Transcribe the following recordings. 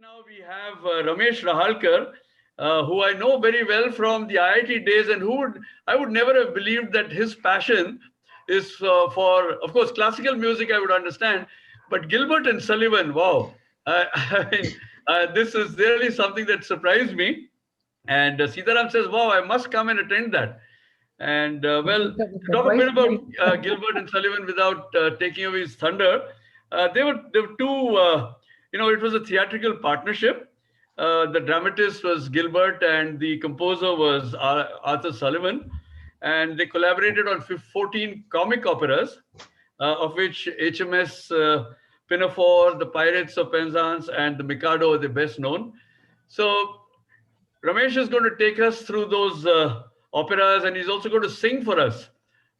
Now we have Ramesh Rahalkar, who I know very well from the IIT days, and I would never have believed that his passion is for, of course, classical music. I would understand, but Gilbert and Sullivan, wow! I mean, this is really something that surprised me. And Sitaram says, "Wow, I must come and attend that." And well, to talk a bit Surprised about me. Gilbert and Sullivan without taking away his thunder, they were two. It was a theatrical partnership. The dramatist was Gilbert, and the composer was Arthur Sullivan, and they collaborated on 14 comic operas, of which HMS Pinafore, The Pirates of Penzance, and The Mikado are the best known. So Ramesh is going to take us through those operas, and he's also going to sing for us.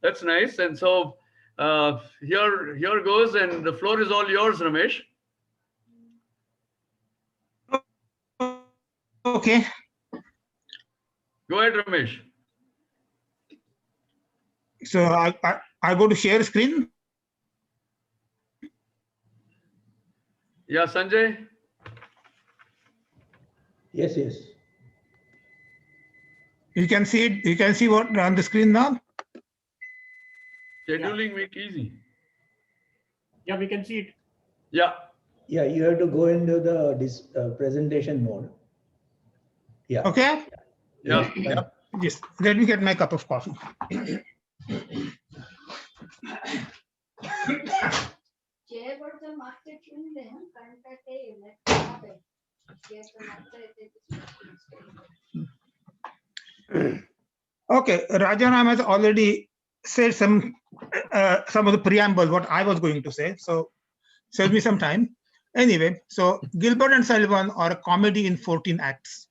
That's nice. And so here goes, and the floor is all yours, Ramesh. Okay. Go ahead, Ramesh. So I go to share screen. Yeah, Sanjay. Yes, yes. You can see it. You can see what on the screen now. Scheduling make easy. Yeah, we can see it. Yeah. Yeah, you have to go into the presentation mode. Yeah. Okay. Yeah. Yes. Let me get my cup of coffee. Okay, Rajaram has already said some of the preamble, what I was going to say. So save me some time. Anyway, so Gilbert and Sullivan are a comedy in 14 acts.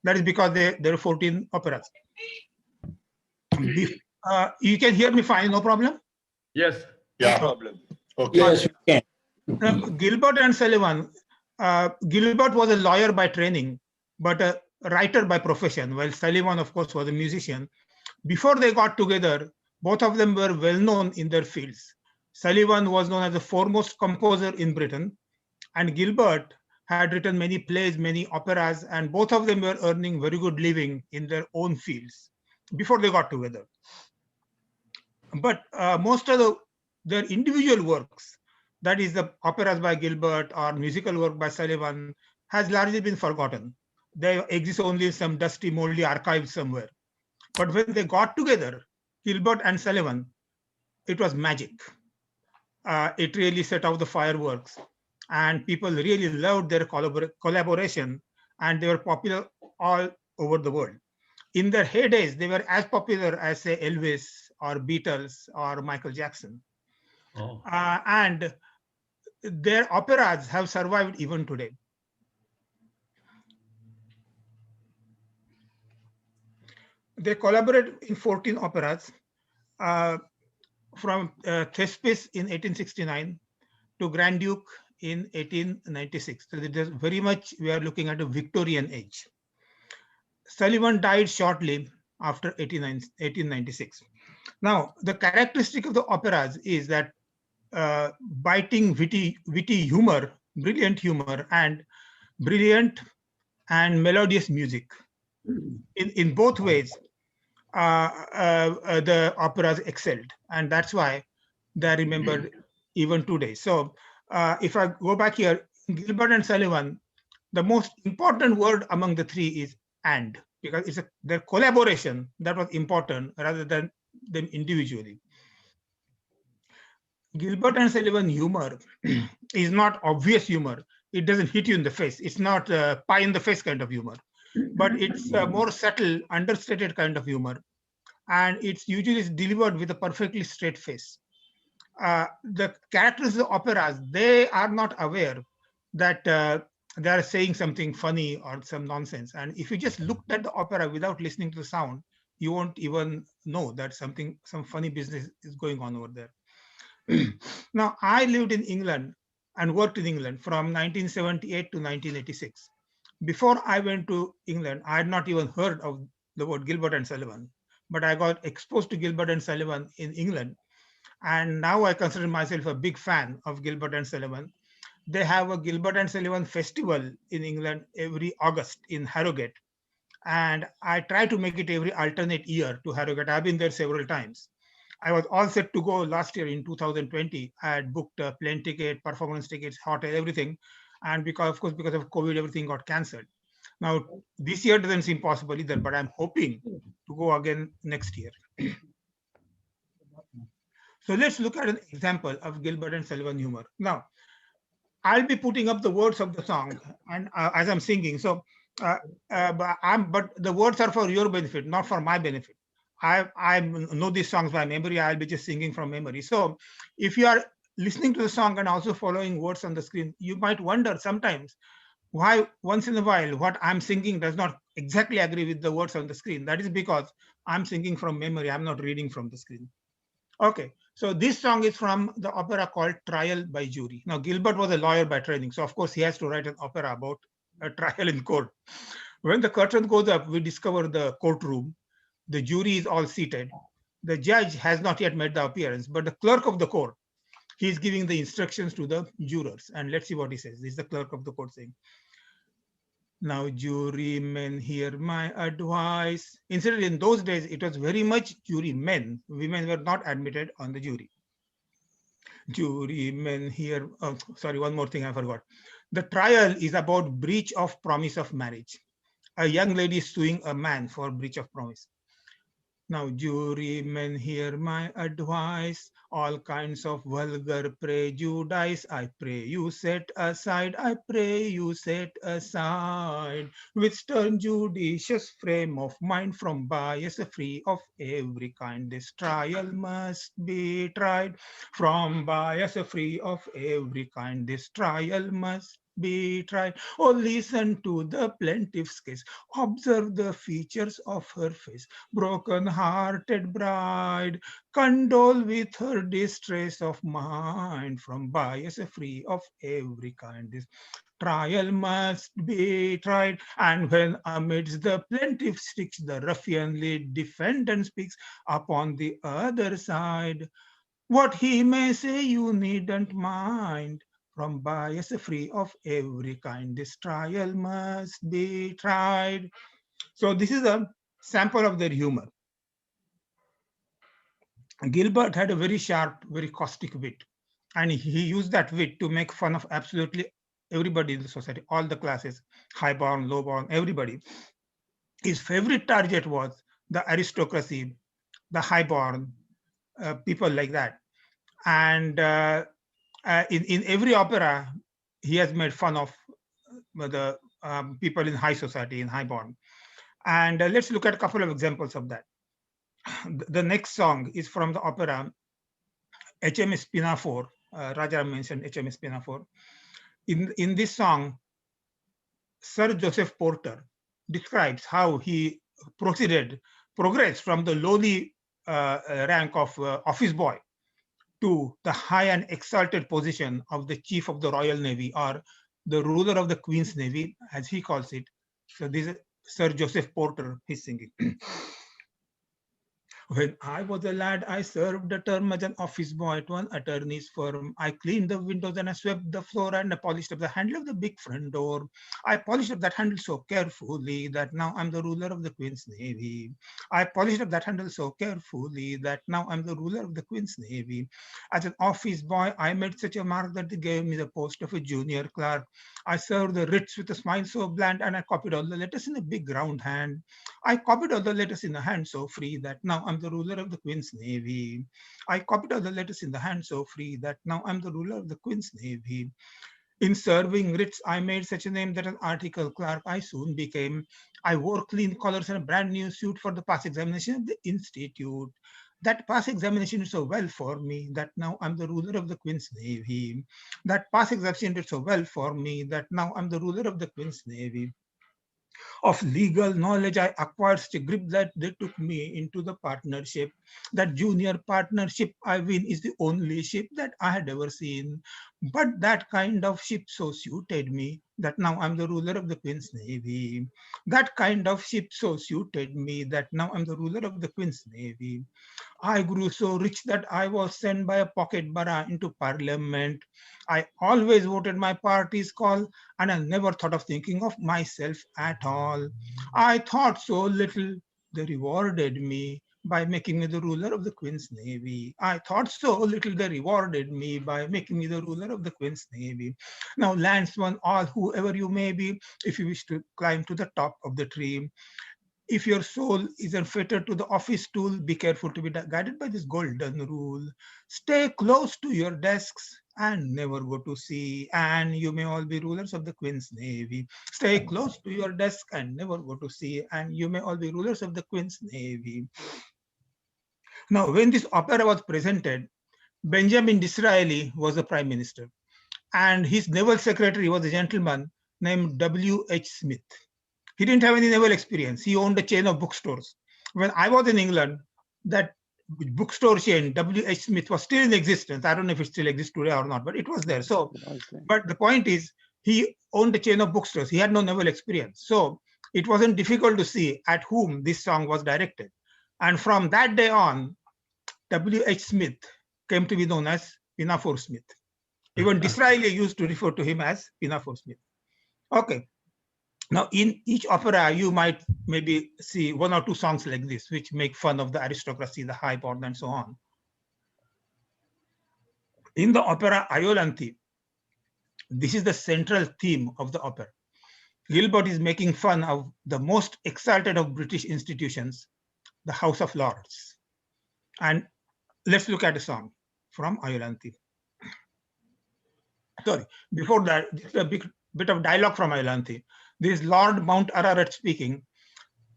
That is because there are 14 operas. You can hear me fine, no problem? Yes. Yeah. Problem. Okay. Yes, you can. Gilbert and Sullivan, Gilbert was a lawyer by training, but a writer by profession, while Sullivan, of course, was a musician. Before they got together, both of them were well known in their fields. Sullivan was known as the foremost composer in Britain, and Gilbert had written many plays, many operas, and both of them were earning very good living in their own fields before they got together. But most of their individual works, that is the operas by Gilbert or musical work by Sullivan, has largely been forgotten. They exist only in some dusty, moldy archives somewhere. But when they got together, Gilbert and Sullivan, it was magic. It really set off the fireworks, and people really loved their collaboration, and they were popular all over the world. In their heydays, they were as popular as, say, Elvis or Beatles or Michael Jackson. Oh. And their operas have survived even today. They collaborated in 14 operas, from Thespis in 1869 to Grand Duke in 1896. So it is very much, we are looking at a Victorian age. Sullivan died shortly after 1896. Now, the characteristic of the operas is that biting, witty humor, brilliant humor, and brilliant and melodious music. In both ways, the operas excelled, and that's why they are remembered even today. So if I go back here, Gilbert and Sullivan, the most important word among the three is "and," because it's their collaboration that was important rather than them individually. Gilbert and Sullivan humor is not obvious humor. It doesn't hit you in the face. It's not pie in the face kind of humor, but it's a more subtle, understated kind of humor. And it's usually delivered with a perfectly straight face. The characters of the operas, they are not aware that they are saying something funny or some nonsense. And if you just looked at the opera without listening to the sound, you won't even know that some funny business is going on over there. Now, I lived in England and worked in England from 1978 to 1986. Before I went to England, I had not even heard of the word Gilbert and Sullivan, but I got exposed to Gilbert and Sullivan in England. And now I consider myself a big fan of Gilbert and Sullivan. They have a Gilbert and Sullivan festival in England every August in Harrogate. And I try to make it every alternate year to Harrogate. I've been there several times. I was all set to go last year in 2020. I had booked a plane ticket, performance tickets, hotel, everything. And because, of course, because of COVID, everything got cancelled. Now, this year doesn't seem possible either, but I'm hoping to go again next year. So let's look at an example of Gilbert and Sullivan humor. Now, I'll be putting up the words of the song and as I'm singing. So, but the words are for your benefit, not for my benefit. I know these songs by memory. I'll be just singing from memory. So, if you are listening to the song and also following words on the screen, you might wonder sometimes why once in a while what I'm singing does not exactly agree with the words on the screen. That is because I'm singing from memory. I'm not reading from the screen. Okay, so this song is from the opera called Trial by Jury. Now, Gilbert was a lawyer by training, so of course he has to write an opera about a trial in court. When the curtain goes up, we discover the courtroom. The jury is all seated. The judge has not yet made the appearance, but the clerk of the court, he is giving the instructions to the jurors. And let's see what he says. This is the clerk of the court saying, "Now, jurymen, hear my advice." Incidentally, in those days, it was very much jurymen. Women were not admitted on the jury. Jurymen, hear. Oh, sorry, one more thing I forgot. The trial is about breach of promise of marriage. A young lady is suing a man for breach of promise. "Now, jurymen, hear my advice. All kinds of vulgar prejudice, I pray you set aside. I pray you set aside. With stern judicious frame of mind, from bias free of every kind. This trial must be tried. From bias free of every kind. This trial must be tried. Oh, listen to the plaintiff's case. Observe the features of her face. Broken-hearted bride, condole with her distress of mind. From bias free of every kind. This trial must be tried. And when amidst the plaintiff sticks, the ruffianly defendant speaks upon the other side. What he may say you needn't mind. From bias free of every kind, this trial must be tried. So this is a sample of their humor. Gilbert had a very sharp, very caustic wit, and he used that wit to make fun of absolutely everybody in the society, all the classes, high-born, low-born, everybody. His favorite target was the aristocracy, the high-born, people like that. And in every opera, he has made fun of the people in high society, in high-born. And let's look at a couple of examples of that. The next song is from the opera HMS Pinafore. Raja mentioned HMS Pinafore. In this song, Sir Joseph Porter describes how he progressed from the lowly rank of office boy to the high and exalted position of the chief of the Royal Navy, or the ruler of the Queen's Navy, as he calls it. So this is Sir Joseph Porter, he's singing. When I was a lad, I served a term as an office boy at one attorney's firm. I cleaned the windows and I swept the floor and I polished up the handle of the big front door. I polished up that handle so carefully that now I'm the ruler of the Queen's Navy. I polished up that handle so carefully that now I'm the ruler of the Queen's Navy. As an office boy, I made such a mark that they gave me the post of a junior clerk. I served the writs with a smile so bland and I copied all the letters in a big round hand. I copied all the letters in a hand so free that now I'm the ruler of the Queen's Navy. I copied all the letters in the hand so free that now I'm the ruler of the Queen's Navy. In serving writs, I made such a name that an article clerk I soon became. I wore clean collars and a brand new suit for the pass examination of the institute. That pass examination did so well for me that now I'm the ruler of the Queen's Navy. That pass examination did so well for me that now I'm the ruler of the Queen's Navy. Of legal knowledge, I acquired such a grip that they took me into the partnership. That junior partnership I win is the only ship that I had ever seen. But that kind of ship so suited me that now I'm the ruler of the Queen's Navy. That kind of ship so suited me that now I'm the ruler of the Queen's Navy. I grew so rich that I was sent by a pocket bara into parliament. I always voted my party's call and I never thought of thinking of myself at all. I thought so little, they rewarded me by making me the ruler of the Queen's Navy. I thought so little, they rewarded me by making me the ruler of the Queen's Navy. Now, landsman, all whoever you may be, if you wish to climb to the top of the tree, if your soul is unfettered to the office stool, be careful to be guided by this golden rule. Stay close to your desks and never go to sea, and you may all be rulers of the Queen's Navy. Stay close to your desk and never go to sea, and you may all be rulers of the Queen's Navy. Now, when this opera was presented, Benjamin Disraeli was the prime minister, and his naval secretary was a gentleman named W.H. Smith. He didn't have any naval experience. He owned a chain of bookstores. When I was in England, that bookstore chain, W.H. Smith, was still in existence. I don't know if it still exists today or not, but it was there. So, but the point is, he owned a chain of bookstores. He had no naval experience. So it wasn't difficult to see at whom this song was directed. And from that day on, W.H. Smith came to be known as Pinafore Smith. Even Disraeli used to refer to him as Pinafore Smith. Okay. Now, in each opera, you might maybe see one or two songs like this, which make fun of the aristocracy, the high born, and so on. In the opera Iolanthi, this is the central theme of the opera. Gilbert is making fun of the most exalted of British institutions, the House of Lords. And let's look at a song from Iolanthi. Sorry, before that, a bit of dialogue from Iolanthi. This is Lord Mount Ararat speaking.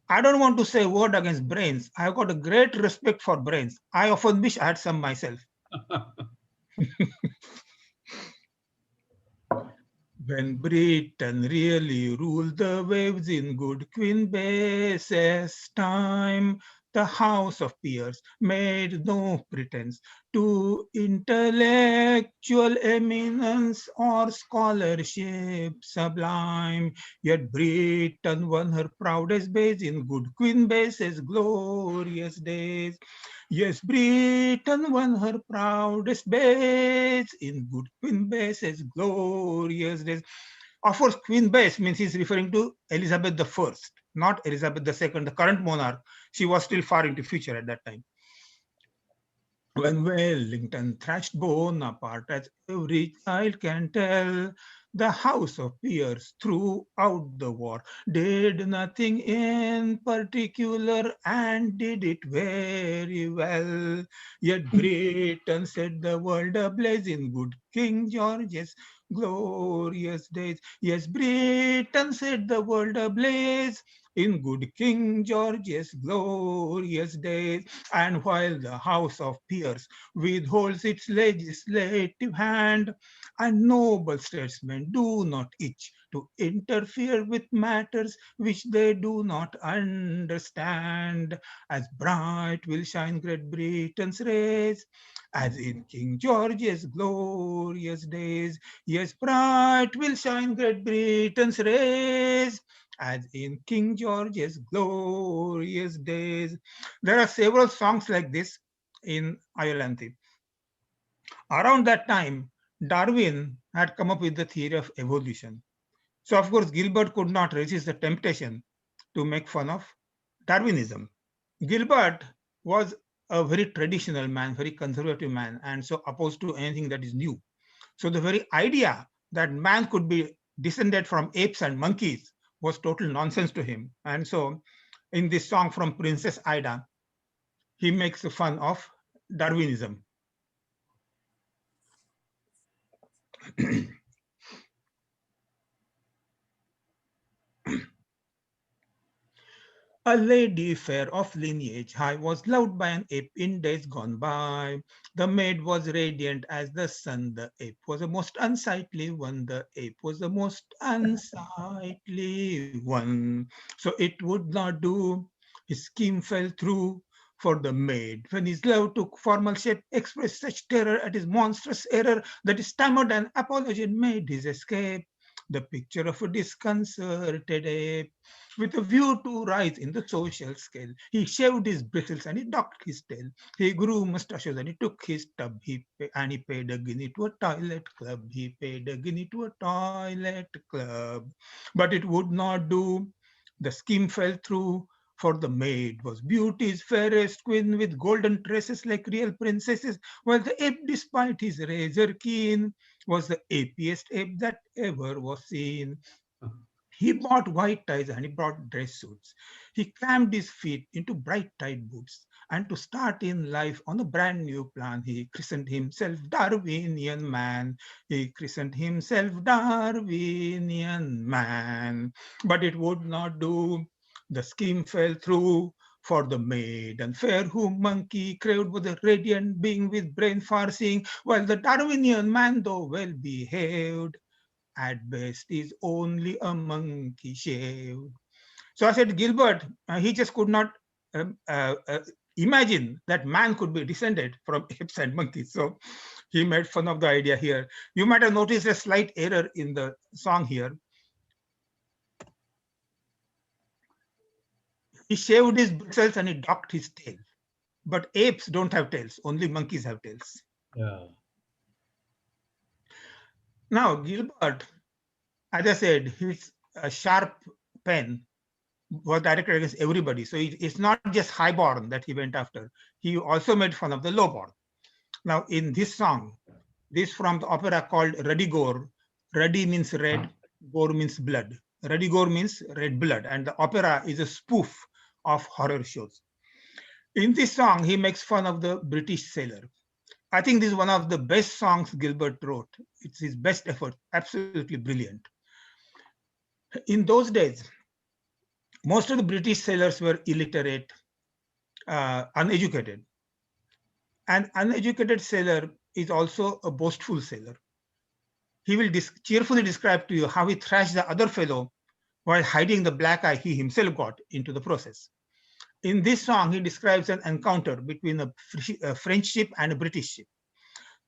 I don't want to say a word against brains. I've got a great respect for brains. I often wish I had some myself. When Britain really ruled the waves in good Queen Bess's time, the House of Peers made no pretense to intellectual eminence or scholarship sublime. Yet Britain won her proudest days in good Queen Bess's glorious days. Yes, Britain won her proudest days in good Queen Bess's glorious days. Of course, Queen Bess means he's referring to Elizabeth I, not Elizabeth II, the current monarch. She was still far into future at that time. When Wellington thrashed Bonaparte, as every child can tell, the House of Peers throughout the war did nothing in particular and did it very well. Yet Britain set the world ablaze in good King George's glorious days. Yes, Britain set the world ablaze in good King George's glorious days. And while the House of Peers withholds its legislative hand, and noble statesmen do not itch to interfere with matters which they do not understand, as bright will shine Great Britain's rays, as in King George's glorious days. Yes, bright will shine Great Britain's rays, as in King George's glorious days. There are several songs like this in Iolanthi. Around that time, Darwin had come up with the theory of evolution. So, of course, Gilbert could not resist the temptation to make fun of Darwinism. Gilbert was a very traditional man, very conservative man, and so opposed to anything that is new. So the very idea that man could be descended from apes and monkeys was total nonsense to him. And so in this song from Princess Ida, he makes fun of Darwinism. A lady fair of lineage high was loved by an ape in days gone by. The maid was radiant as the sun. The ape was the most unsightly one. The ape was the most unsightly one. So it would not do. His scheme fell through. for the maid. When his love took formal shape, expressed such terror at his monstrous error that he stammered an apology and made his escape. The picture of a disconcerted ape with a view to rise in the social scale. He shaved his bristles and he docked his tail. He grew mustaches and he took his tub. And he paid a guinea to a toilet club. He paid a guinea to a toilet club. But it would not do. The scheme fell through. For the maid was beauty's fairest queen with golden tresses like real princesses, while the ape, despite his razor keen, was the apiest ape that ever was seen. He bought white ties and he brought dress suits. He crammed his feet into bright tight boots. And to start in life on a brand new plan, he christened himself Darwinian Man. He christened himself Darwinian Man. But it would not do. The scheme fell through. For the maid and fair whom monkey craved was a radiant being with brain far seeing, while the Darwinian Man, though well behaved, at best is only a monkey shaved. So I said, Gilbert, he just could not um, uh, uh, imagine that man could be descended from apes and monkeys. So he made fun of the idea here. You might have noticed a slight error in the song here. He shaved his bristles and he docked his tail. But apes don't have tails, only monkeys have tails. Yeah. Now, Gilbert, as I said, his sharp pen was directed against everybody. So it's not just highborn that he went after. He also made fun of the lowborn. Now, in this song, this from the opera called Ruddy Gore. Ruddy means red, gore means blood. Ruddy Gore means red blood. And the opera is a spoof of horror shows. In this song, he makes fun of the British sailor. I think this is one of the best songs Gilbert wrote. It's his best effort, absolutely brilliant. In those days, most of the British sailors were illiterate, uneducated. An uneducated sailor is also a boastful sailor. He will cheerfully describe to you how he thrashed the other fellow while hiding the black eye he himself got into the process. In this song, he describes an encounter between a French ship and a British ship.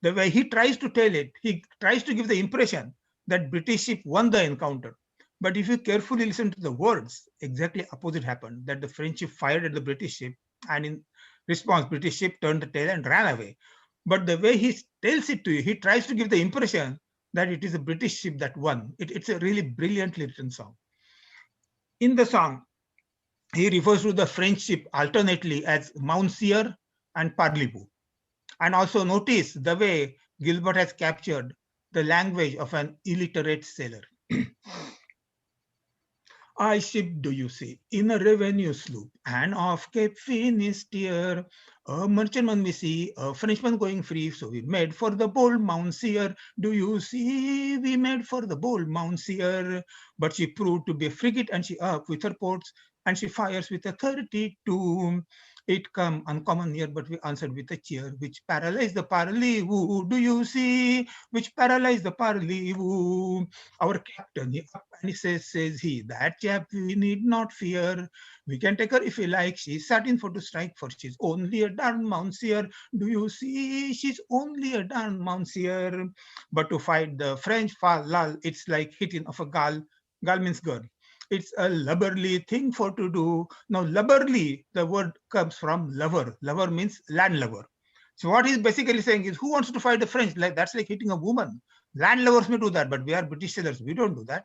The way he tries to tell it, he tries to give the impression that British ship won the encounter. But if you carefully listen to the words, exactly opposite happened, that the French ship fired at the British ship, and in response, British ship turned the tail and ran away. But the way he tells it to you, he tries to give the impression that it is a British ship that won. It's a really brilliantly written song. In the song, he refers to the French ship alternately as Monsieur and Parlez-vous. And also notice the way Gilbert has captured the language of an illiterate sailor. I ship, do you see, in a revenue sloop, and off Cape Finisterre, a merchantman we see, a Frenchman going free, so we made for the bold Monsieur. Do you see, we made for the bold Monsieur. But she proved to be a frigate, and she up with her ports, and she fires with a 32. It come uncommon near, but we answered with a cheer, which paralyzed the Parlez-vous. Do you see? Which paralyzed the Parlez-vous. Our captain, he up and he says he, that chap we need not fear. We can take her if we like. She's certain for to strike, for she's only a darn Monsieur. Do you see? She's only a darn Monsieur. But to fight the French lal, it's like hitting of a gal. Gal means girl. It's a lubberly thing for to do. Now, lubberly, the word comes from lover. Lover means land lover. So what he's basically saying is, who wants to fight the French? That's like hitting a woman. Land lovers may do that, but we are British sailors. We don't do that.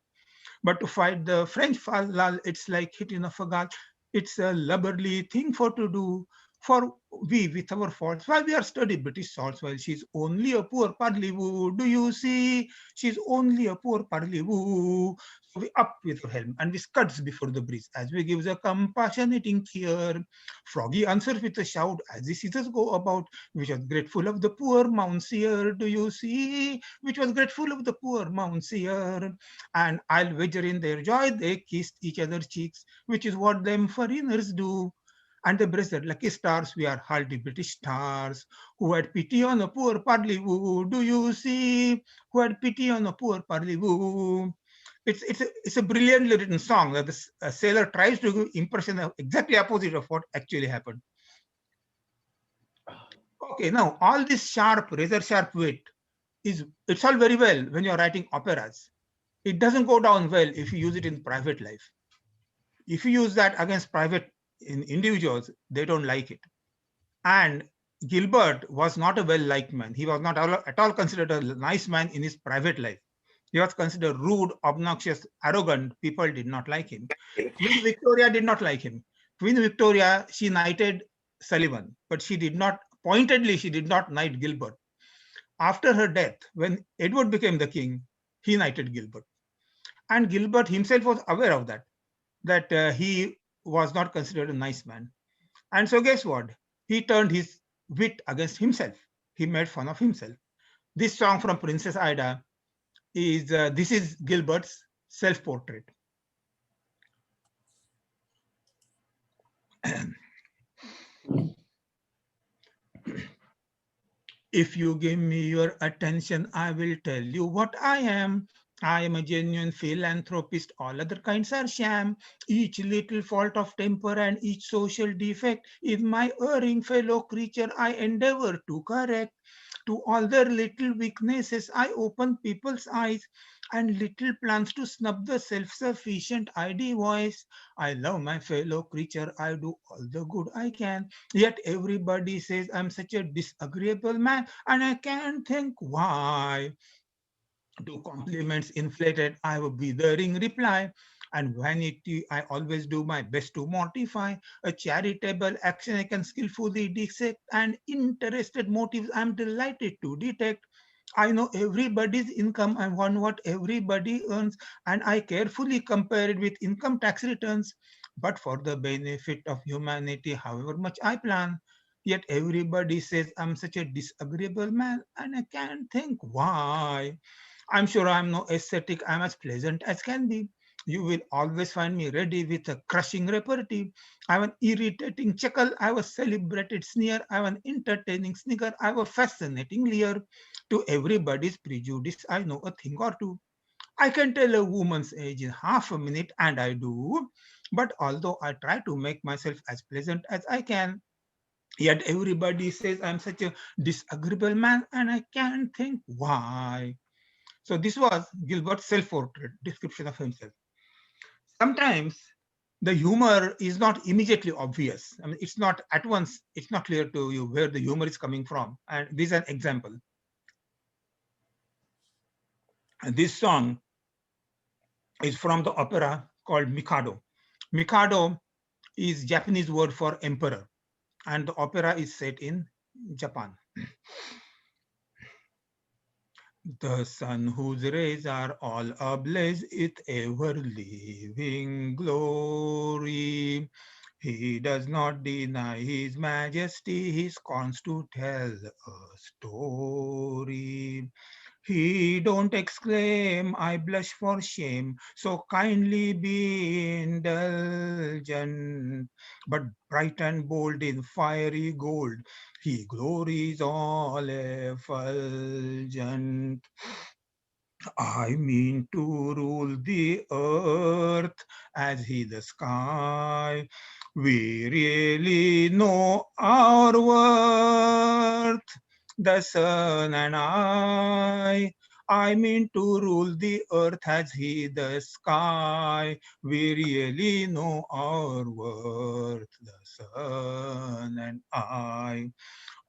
But to fight the French lal, it's like hitting a fagal. It's a lubberly thing for to do. For we, with our faults, why we are studying British salts, while she's only a poor Parlez-vous. Do you see? She's only a poor Parlez-vous. So we up with our helm and we scuds before the breeze as we give a compassionating cheer. Froggy answers with a shout as the seasons go about, which was grateful of the poor Monsieur. Do you see? Which was grateful of the poor Monsieur. And I'll wager in their joy they kissed each other's cheeks, which is what them foreigners do. And the breasted lucky stars, we are hardy British stars, who had pity on a poor Parlez-vous. Do you see? Who had pity on a poor Parlez-vous. It's a brilliantly written song that the sailor tries to give impression of exactly opposite of what actually happened. Okay, now all this sharp, razor sharp wit it's all very well when you're writing operas. It doesn't go down well if you use it in private life. If you use that against private individuals, they don't like it. And Gilbert was not a well-liked man. He was not at all considered a nice man in his private life. He was considered rude, obnoxious, arrogant. People did not like him. Queen Victoria did not like him. Queen Victoria, she knighted Sullivan, but she did not knight Gilbert. After her death, when Edward became the king, he knighted Gilbert. And Gilbert himself was aware of that he was not considered a nice man. And so guess what? He turned his wit against himself. He made fun of himself. This song from Princess Ida this is Gilbert's self-portrait. If you give me your attention, I will tell you what I am. I am a genuine philanthropist. All other kinds are sham. Each little fault of temper and each social defect is my erring fellow creature I endeavor to correct. To all their little weaknesses, I open people's eyes and little plans to snub the self-sufficient ID voice. I love my fellow creature. I do all the good I can. Yet everybody says I'm such a disagreeable man, and I can't think why. To compliments inflated, I have a withering reply. And vanity, I always do my best to mortify. A charitable action I can skillfully dissect, and interested motives I'm delighted to detect. I know everybody's income and want what everybody earns, and I carefully compare it with income tax returns. But for the benefit of humanity, however much I plan, yet everybody says I'm such a disagreeable man, and I can't think why. I'm sure I'm no ascetic, I'm as pleasant as can be. You will always find me ready with a crushing repartee. I have an irritating chuckle, I have a celebrated sneer, I have an entertaining snigger, I have a fascinating leer. To everybody's prejudice, I know a thing or two. I can tell a woman's age in half a minute, and I do. But although I try to make myself as pleasant as I can, yet everybody says I'm such a disagreeable man, and I can't think why. So this was Gilbert's self-portrait description of himself. Sometimes the humor is not immediately obvious. I mean, it's not at once, it's not clear to you where the humor is coming from. And this is an example. And this song is from the opera called Mikado. Mikado is Japanese word for emperor, and the opera is set in Japan. The sun whose rays are all ablaze with ever-living glory. He does not deny his majesty, he scorns to tell a story. He don't exclaim, I blush for shame, so kindly be indulgent. But bright and bold in fiery gold, he glories all effulgent. I mean to rule the earth as he the sky. We really know our worth, the sun and I mean to rule the earth as he the sky. We really know our worth, the sun and I.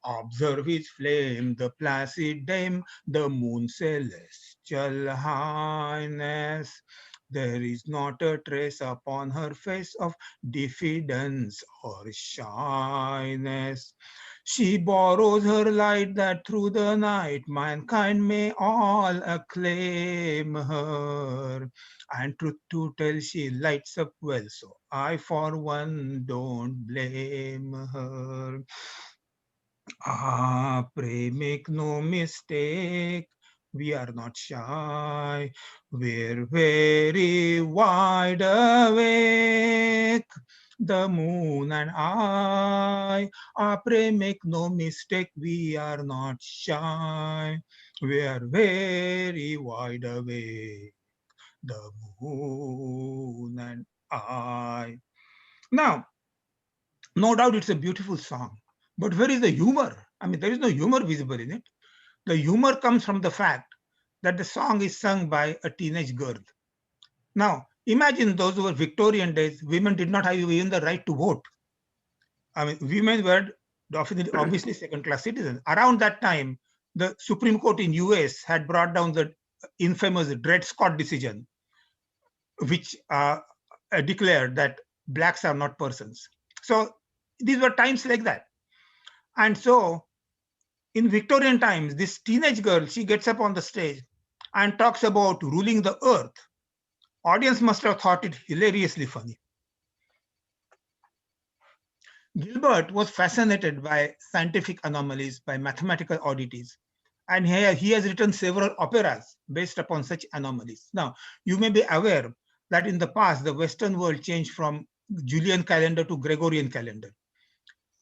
Observe his flame, the placid dame, the moon celestial highness. There is not a trace upon her face of diffidence or shyness. She borrows her light that through the night mankind may all acclaim her. And truth to tell, she lights up well, so I for one don't blame her. Ah, pray make no mistake, we are not shy, we're very wide awake. The moon and I, ah, pray make no mistake, we are not shy, we are very wide awake. The moon and I. Now, no doubt it's a beautiful song, but where is the humor? I mean, there is no humor visible in it. The humor comes from the fact that the song is sung by a teenage girl. Now, imagine those who were Victorian days, women did not have even the right to vote. I mean, women were obviously second-class citizens. Around that time, the Supreme Court in US had brought down the infamous Dred Scott decision, which declared that blacks are not persons. So these were times like that. And so in Victorian times, this teenage girl, she gets up on the stage and talks about ruling the earth. Audience must have thought it hilariously funny. Gilbert was fascinated by scientific anomalies, by mathematical oddities, and he has written several operas based upon such anomalies. Now, you may be aware that in the past, the Western world changed from Julian calendar to Gregorian calendar.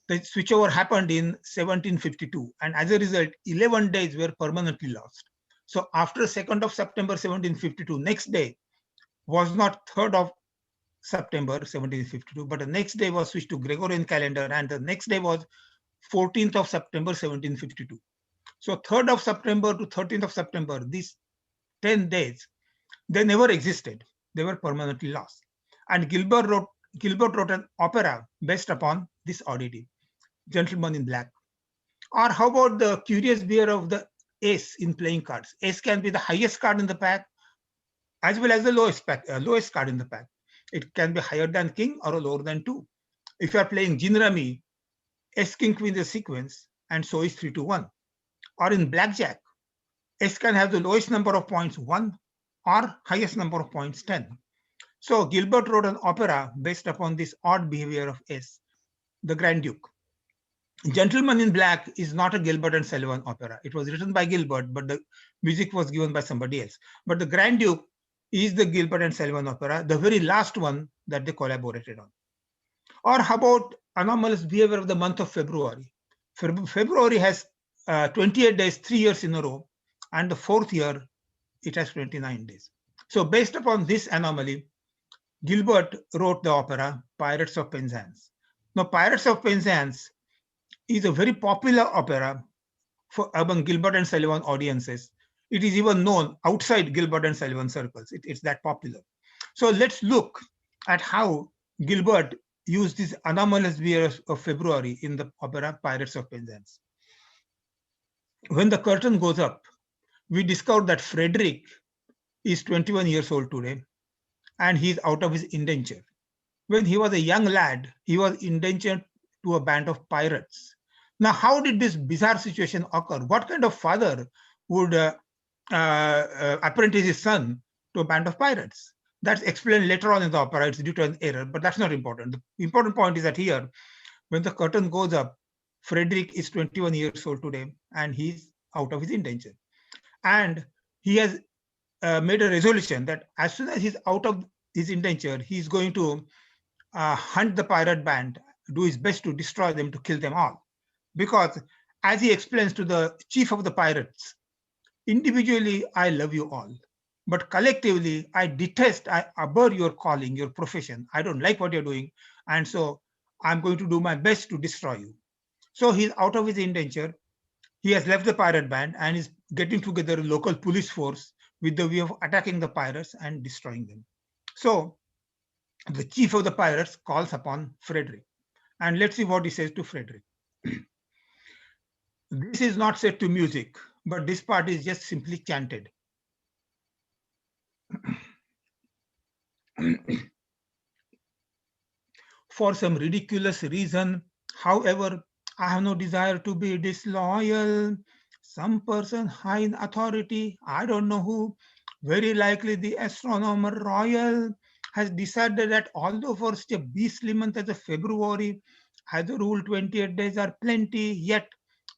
The switchover happened in 1752, and as a result, 11 days were permanently lost. So after 2nd of September 1752, next day was not 3rd of September 1752, but the next day was switched to Gregorian calendar, and the next day was 14th of September 1752. So 3rd of September to 13th of September, these 10 days, they never existed. They were permanently lost. And Gilbert wrote an opera based upon this oddity, Gentleman in Black. Or how about the curious behavior of the ace in playing cards? Ace can be the highest card in the pack as well as the lowest card in the pack. It can be higher than king or lower than 2. If you are playing Gin Rummy, ace king queen is a sequence, and so is 3 to 1. Or in blackjack, ace can have the lowest number of points 1 or highest number of points 10. So Gilbert wrote an opera based upon this odd behavior of ace, The Grand Duke. Gentleman in Black is not a Gilbert and Sullivan opera. It was written by Gilbert, but the music was given by somebody else. But The Grand Duke is the Gilbert and Sullivan opera, the very last one that they collaborated on. Or how about anomalous behavior of the month of February? February has 28 days, 3 years in a row, and the 4th year, it has 29 days. So based upon this anomaly, Gilbert wrote the opera Pirates of Penzance. Now, Pirates of Penzance is a very popular opera among Gilbert and Sullivan audiences. It is even known outside Gilbert and Sullivan circles. It's that popular. So let's look at how Gilbert used this anomalous behavior of February in the opera Pirates of Penzance. When the curtain goes up, we discover that Frederick is 21 years old today, and he's out of his indenture. When he was a young lad, he was indentured to a band of pirates. Now, how did this bizarre situation occur? What kind of father would apprentice his son to a band of pirates? That's explained later on in the opera. It's due to an error, but that's not important. The important point is that here, when the curtain goes up, Frederick is 21 years old today, and he's out of his indenture. And he has made a resolution that as soon as he's out of his indenture, he's going to hunt the pirate band, do his best to destroy them, to kill them all. Because as he explains to the chief of the pirates, individually, I love you all. But collectively, I detest, I abhor your calling, your profession. I don't like what you're doing. And so I'm going to do my best to destroy you. So he's out of his indenture. He has left the pirate band and is getting together a local police force with the view of attacking the pirates and destroying them. So the chief of the pirates calls upon Frederick. And let's see what he says to Frederick. This is not set to music, but this part is just simply chanted. For some ridiculous reason, however, I have no desire to be disloyal. Some person high in authority, I don't know who, very likely the astronomer royal, has decided that although for such a beastly month as a February, as a rule 28 days are plenty, yet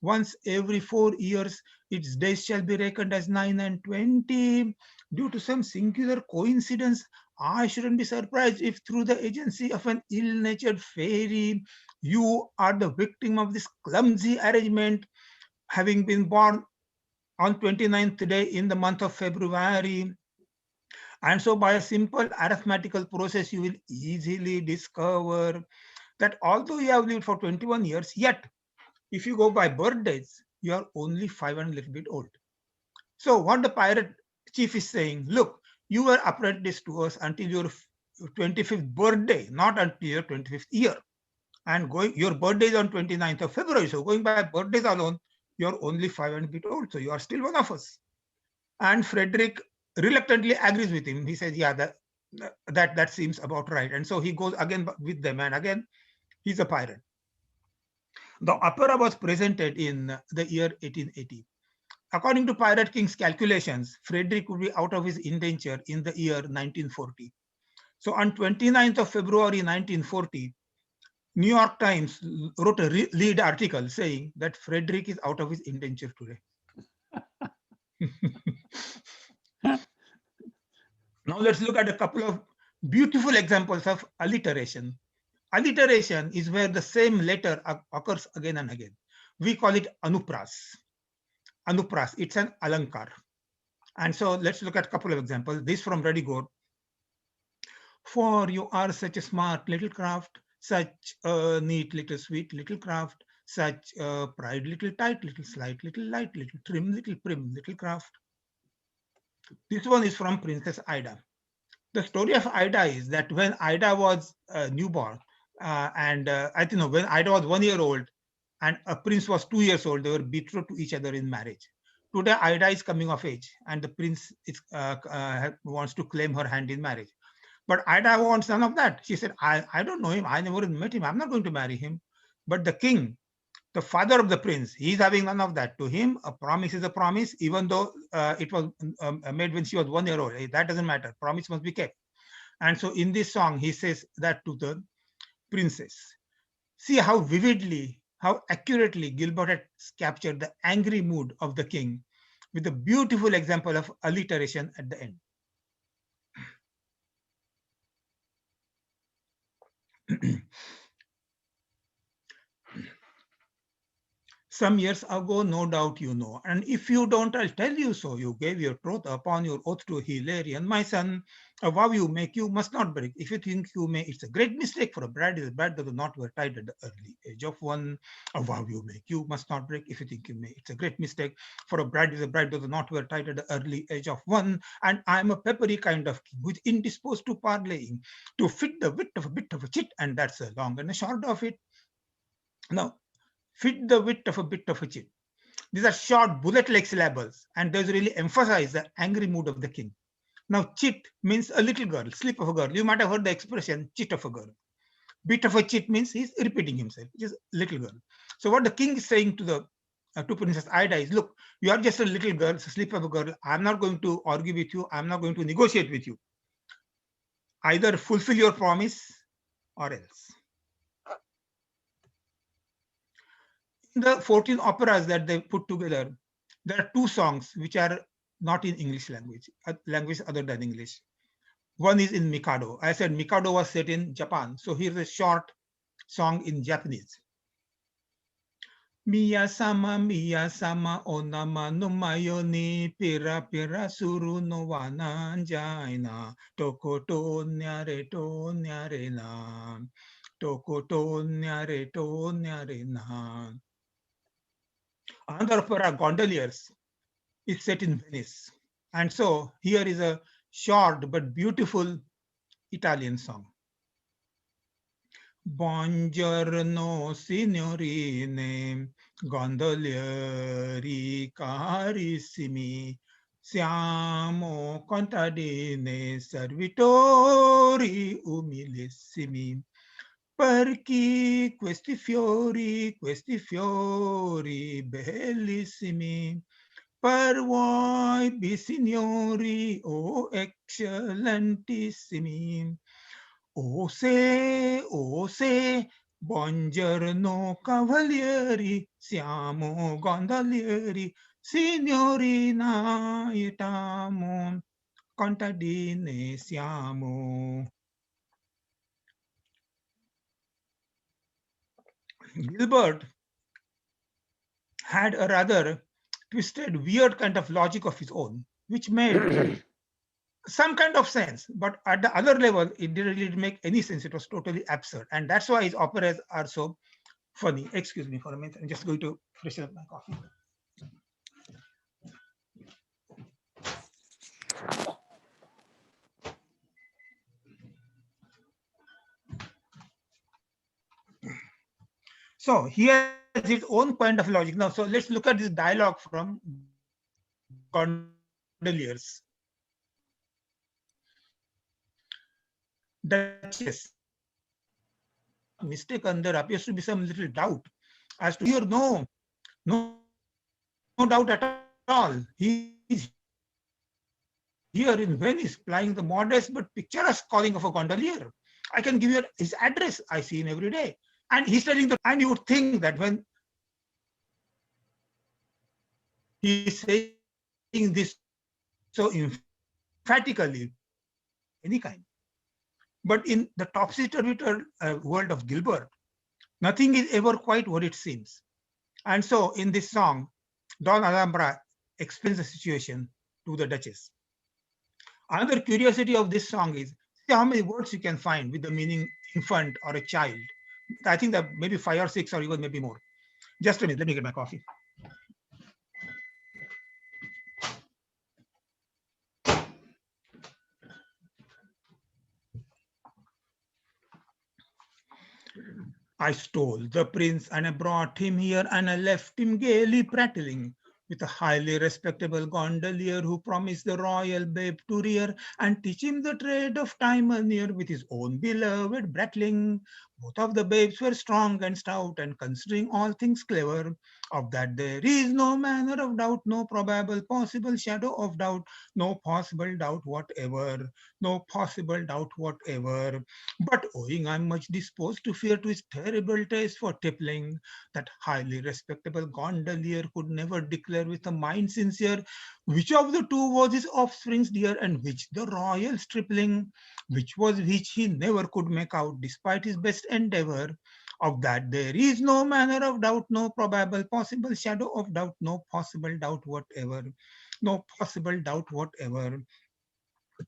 once every 4 years, its days shall be reckoned as 9 and 20. Due to some singular coincidence, I shouldn't be surprised if through the agency of an ill-natured fairy, you are the victim of this clumsy arrangement, having been born on 29th day in the month of February. And so by a simple arithmetical process, you will easily discover that although you have lived for 21 years, yet If you go by birthdays, you are only 5 and a little bit old. So what the pirate chief is saying, look, you were apprenticed to us until your 25th birthday, not until your 25th year. And your birthday is on 29th of February. So going by birthdays alone, you're only 5 and a bit old. So you are still one of us. And Frederick reluctantly agrees with him. He says, yeah, that seems about right. And so he goes again with them. And again, he's a pirate. The opera was presented in the year 1880. According to Pirate King's calculations, Frederick would be out of his indenture in the year 1940. So on 29th of February 1940, New York Times wrote a lead article saying that Frederick is out of his indenture today. Now let's look at a couple of beautiful examples of alliteration. Alliteration is where the same letter occurs again and again. We call it anupras. Anupras, it's an alankar. And so let's look at a couple of examples. This from Redigore. For you are such a smart little craft, such a neat little sweet little craft, such a pride little tight, little slight, little light, little trim, little prim, little craft. This one is from Princess Ida. The story of Ida is that when Ida was newborn, I think when Ida was 1 year old and a prince was 2 years old, they were betrothed to each other in marriage. Today, Ida is coming of age and the prince wants to claim her hand in marriage. But Ida wants none of that. She said, I don't know him. I never met him. I'm not going to marry him. But the king, the father of the prince, he's having none of that. To him, a promise is a promise, even though it was made when she was 1 year old. That doesn't matter. Promise must be kept. And so in this song, he says that to the princess. See how vividly, how accurately Gilbert had captured the angry mood of the king with a beautiful example of alliteration at the end. Some years ago, no doubt you know, and if you don't, I'll tell you so. You gave your troth upon your oath to Hilarion, my son. A vow you make, you must not break. If you think you may, it's a great mistake, for a bride is a bride that does not wear tied at the early age of 1. A vow you make, you must not break. If you think you may, it's a great mistake, for a bride is a bride that does not wear tied at the early age of 1. And I'm a peppery kind of king, who's indisposed to parleying, to fit the wit of a bit of a chit, and that's a long and a short of it. Now, fit the wit of a bit of a chit. These are short bullet-like syllables, and those really emphasize the angry mood of the king. Now, chit means a little girl, slip of a girl. You might have heard the expression chit of a girl. Bit of a chit means he's repeating himself, just little girl. So what the king is saying to the to Princess Ida is, look, you are just a little girl, a slip of a girl. I'm not going to argue with you. I'm not going to negotiate with you. Either fulfill your promise or else. In the 14 operas that they put together, there are 2 songs which are not in English language other than English. One is in Mikado. I said Mikado was set in Japan. So here's a short song in Japanese. Miya-sama, onama no mayo ni pira pira suru no wa nanjai na. Tokoto nyare na. Tokoto nyare na. Another opera, Gondoliers, is set in Venice. And so here is a short but beautiful Italian song. Buongiorno signorine, gondolieri carissimi, siamo contadini servitori umilissimi. Perché questi fiori bellissimi, per voi, signori, oh eccellentissimi. Oh se, buongiorno cavalieri, siamo gondolieri, signorina itamo, contadine siamo. Gilbert had a rather twisted, weird kind of logic of his own, which made some kind of sense, but at the other level, it didn't really make any sense. It was totally absurd. And that's why his operas are so funny. Excuse me for a minute. I'm just going to freshen up my coffee. So he has its own point of logic. Now, so let's look at this dialogue from Gondoliers. Duchess, mistaken, there appears to be some little doubt as to here. No, no doubt at all. He is here in Venice, plying the modest but picturesque calling of a gondolier. I can give you his address. I see him every day. And he's telling the, and you would think that when he's saying this so emphatically, any kind. But in the topsy-turvy world of Gilbert, nothing is ever quite what it seems. And so in this song, Don Alhambra explains the situation to the Duchess. Another curiosity of this song is see how many words you can find with the meaning infant or a child. I think that maybe 5 or 6 or even maybe more. Just a minute, let me get my coffee. I stole the prince and I brought him here and I left him gaily prattling with a highly respectable gondolier who promised the royal babe to rear and teach him the trade of timoneer with his own beloved brattling. Both of the babes were strong and stout and considering all things clever, of that there is no manner of doubt, no probable possible shadow of doubt, no possible doubt whatever, no possible doubt whatever. But owing I'm much disposed to fear to his terrible taste for tippling, that highly respectable gondolier could never declare with a mind sincere which of the two was his offspring's dear and which the royal stripling, which was which he never could make out despite his best endeavor. Of that there is no manner of doubt, no probable possible shadow of doubt, no possible doubt whatever, no possible doubt whatever.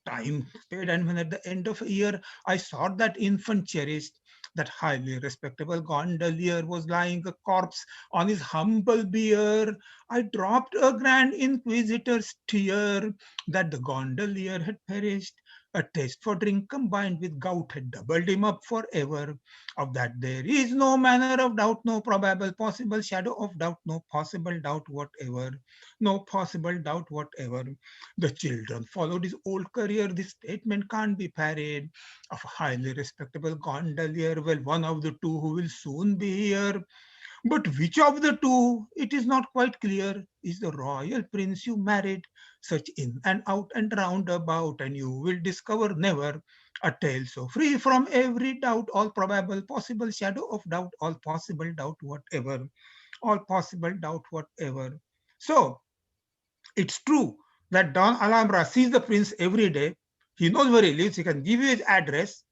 Time sped, and when at the end of a year I saw that infant cherished, that highly respectable gondolier was lying a corpse on his humble bier, I dropped a grand inquisitor's tear that the gondolier had perished. A taste for drink combined with gout had doubled him up forever. Of that there is no manner of doubt, no probable possible shadow of doubt, no possible doubt whatever, no possible doubt whatever. The children followed his old career. This statement can't be parried. Of a highly respectable gondolier, well, one of the two who will soon be here. But which of the two, it is not quite clear, is the royal prince you married. Search in and out and round about, and you will discover never a tale so free from every doubt, all probable possible shadow of doubt, all possible doubt whatever, all possible doubt whatever. So it's true that Don Alhambra sees the prince every day. He knows where he lives. He can give you his address,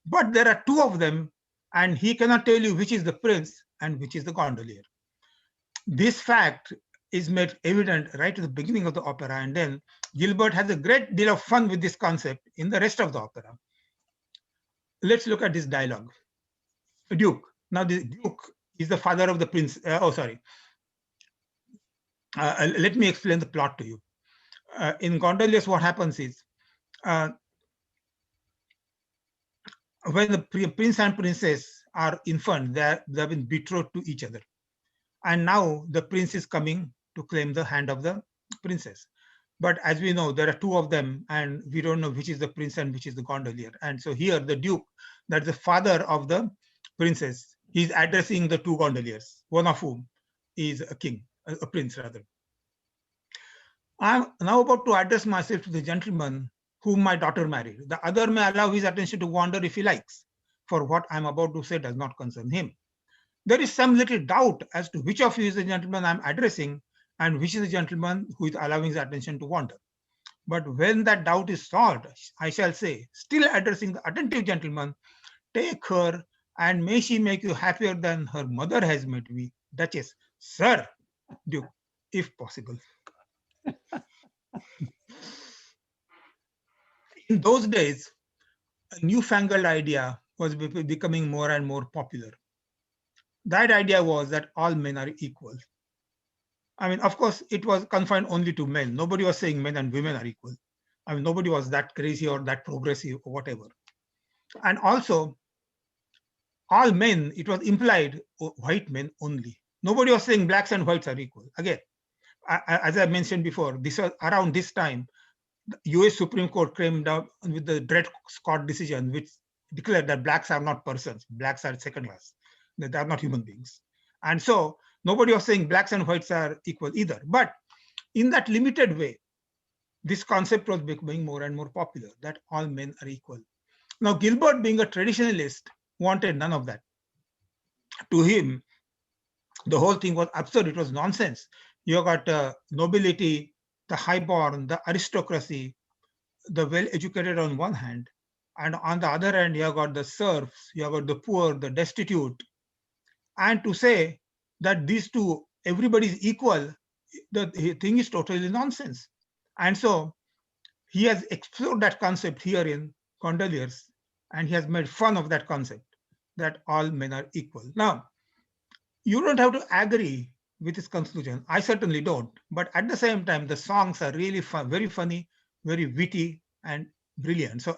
but there are two of them, and he cannot tell you which is the prince and which is the gondolier. This fact is made evident right at the beginning of the opera, and then Gilbert has a great deal of fun with this concept in the rest of the opera. Let's look at this dialogue. Duke. Now, the Duke is the father of the prince. Let me explain the plot to you. In gondoliers, what happens is when the prince and princess are infant, they have been betrothed to each other. And now the prince is coming to claim the hand of the princess. But as we know, there are two of them, and we don't know which is the prince and which is the gondolier. And so here, the Duke, that's the father of the princess, he's addressing the two gondoliers, one of whom is a king, a prince rather. I'm now about to address myself to the gentleman whom my daughter married. The other may allow his attention to wander if he likes, for what I'm about to say does not concern him. There is some little doubt as to which of you is the gentleman I'm addressing and which is the gentleman who is allowing his attention to wander. But when that doubt is solved, I shall say, still addressing the attentive gentleman, take her and may she make you happier than her mother has made me. Duchess, Sir Duke, if possible. In those days, a newfangled idea was becoming more and more popular. that idea was that all men are equal. I mean, of course, it was confined only to men. Nobody was saying men and women are equal. I mean, nobody was that crazy or that progressive or whatever. And also, all men, it was implied white men only. Nobody was saying blacks and whites are equal. Again, as I mentioned before, this was around this time, the US Supreme Court came down with the Dred Scott decision, which declared that blacks are not persons, blacks are second class, that they are not human beings. And so nobody was saying blacks and whites are equal either. But in that limited way, this concept was becoming more and more popular, that all men are equal. Now, Gilbert, being a traditionalist, wanted none of that. To him, the whole thing was absurd. It was nonsense. You got nobility, the highborn, the aristocracy, the well-educated on one hand, and on the other hand, you have got the serfs, you have got the poor, the destitute. And to say that these two, everybody is equal, the thing is totally nonsense. And so he has explored that concept here in Gondoliers, and he has made fun of that concept, that all men are equal. Now, you don't have to agree with his conclusion. I certainly don't. But at the same time, the songs are really fun, very funny, very witty, and brilliant. So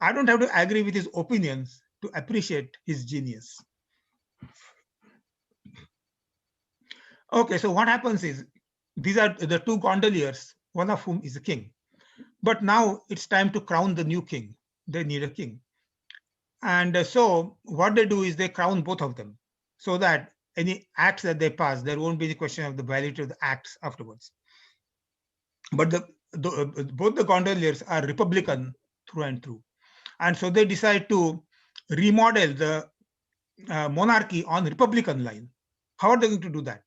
I don't have to agree with his opinions to appreciate his genius. Okay, so what happens is, these are the two gondoliers, one of whom is a king. But now it's time to crown the new king. They need a king. And so what they do is they crown both of them, so that any acts that they pass, there won't be the question of the validity of the acts afterwards. But both the gondoliers are Republican through and through. And so they decide to remodel the monarchy on Republican line. How are they going to do that?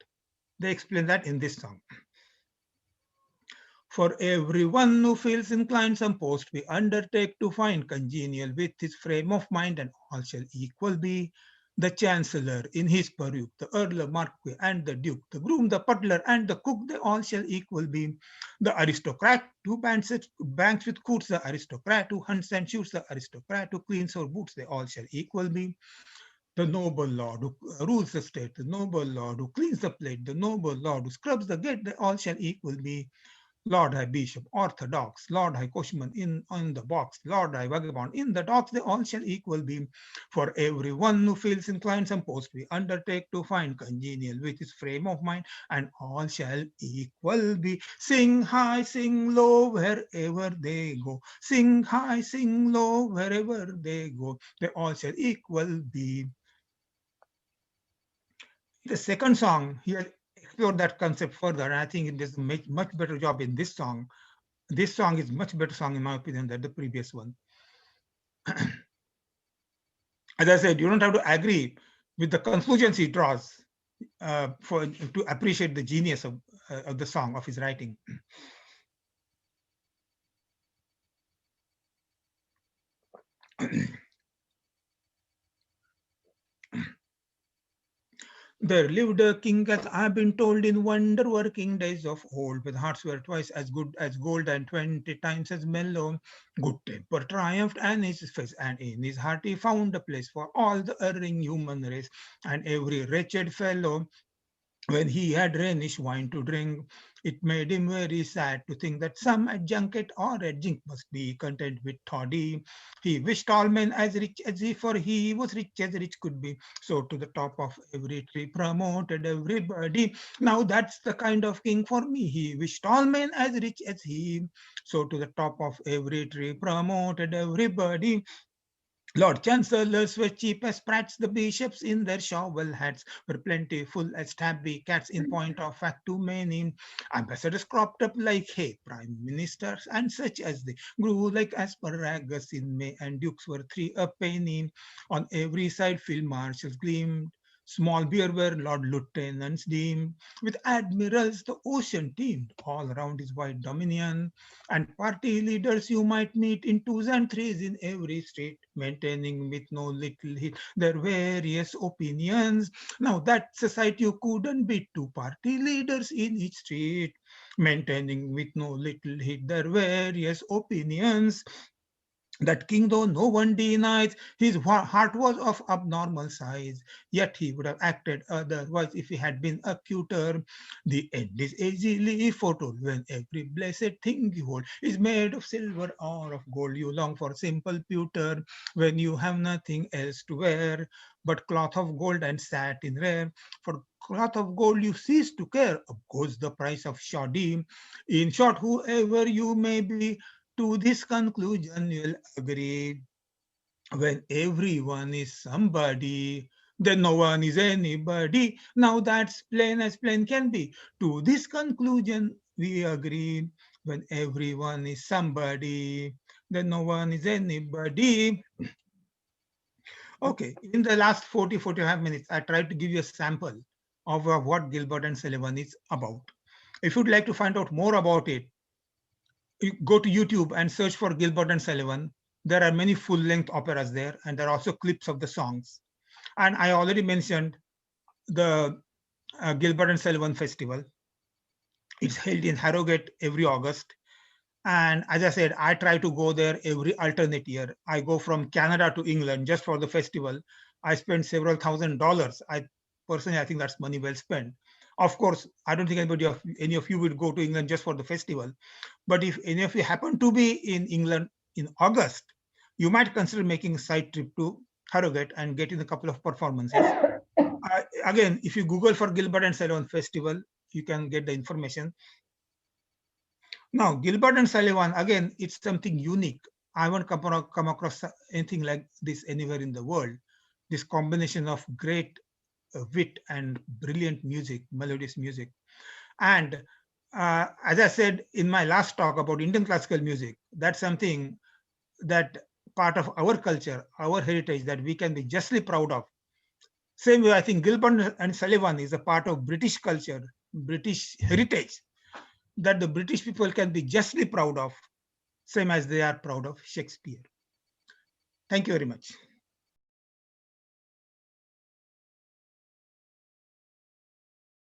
They explain that in this song. For everyone who feels inclined some post we undertake to find congenial with his frame of mind, and all shall equal be. The chancellor in his peruke, the earl, marquis, and the duke, the groom, the butler, and the cook, they all shall equal be. The aristocrat who banks with coats, the aristocrat who hunts and shoots, the aristocrat who cleans our boots, they all shall equal be. The noble lord who rules the state, the noble lord who cleans the plate, the noble lord who scrubs the gate, they all shall equal be. Lord High Bishop, Orthodox, Lord High Coachman in on the box, Lord High Vagabond in the docks, they all shall equal be. For everyone who feels inclined some post we undertake to find congenial with his frame of mind, and all shall equal be. Sing high, sing low, wherever they go. Sing high, sing low, wherever they go. They all shall equal be. The second song, he has explored that concept further, and I think it does a much better job in this song. This song is much better song in my opinion than the previous one. As I said, you don't have to agree with the conclusions he draws to appreciate the genius of the song, of his writing. There lived a king, as I've been told, in wonder-working days of old, with hearts were twice as good as gold and 20 times as mellow. Good temper triumphed and his face, and in his heart he found a place for all the erring human race, and every wretched fellow. When he had Rhenish wine to drink, it made him very sad to think that some at junket or at jink must be content with toddy. He wished all men as rich as he, for he was rich as rich could be. So to the top of every tree promoted everybody. Now that's the kind of king for me. He wished all men as rich as he. So to the top of every tree promoted everybody. Lord Chancellors were cheap as sprats, the bishops in their shovel hats were plentiful as tabby cats, in point of fact too many. Ambassadors cropped up like hay, prime ministers and such as they grew like asparagus in May, and dukes were 3 a penny. On every side field marshals gleamed, small beer were Lord Lieutenants deemed, with admirals the ocean teemed all around his wide dominion, and party leaders you might meet in twos and threes in every street, maintaining with no little heat their various opinions. Now that's a sight you couldn't beat, two party leaders in each street, maintaining with no little heat their various opinions. That king, though no one denies, his heart was of abnormal size, yet he would have acted otherwise if he had been a cuter. The end is easily foretold when every blessed thing you hold is made of silver or of gold. You long for simple pewter when you have nothing else to wear but cloth of gold and satin rare. For cloth of gold you cease to care, of course the price of shoddy. In short, whoever you may be, to this conclusion you'll agree. When everyone is somebody, then no one is anybody. Now that's plain as plain can be. To this conclusion we agree. When everyone is somebody, then no one is anybody. Okay, in the last 45 minutes, I tried to give you a sample of what Gilbert and Sullivan is about. If you'd like to find out more about it, you go to YouTube and search for Gilbert and Sullivan. There are many full-length operas there, and there are also clips of the songs. And I already mentioned the Gilbert and Sullivan Festival. It's held in Harrogate every August. And as I said, I try to go there every alternate year. I go from Canada to England just for the festival. I spend several $1,000s. I think that's money well spent. Of course, I don't think any of you would go to England just for the festival. But if any of you happen to be in England in August, you might consider making a side trip to Harrogate and getting a couple of performances. Again, if you Google for Gilbert and Sullivan Festival, you can get the information. Now, Gilbert and Sullivan, again, it's something unique. I haven't come across anything like this anywhere in the world. This combination of great wit and brilliant music, melodious music. And as I said in my last talk about Indian classical music, that's something that part of our culture, our heritage that we can be justly proud of. Same way, I think Gilbert and Sullivan is a part of British culture, British heritage that the British people can be justly proud of, same as they are proud of Shakespeare. Thank you very much.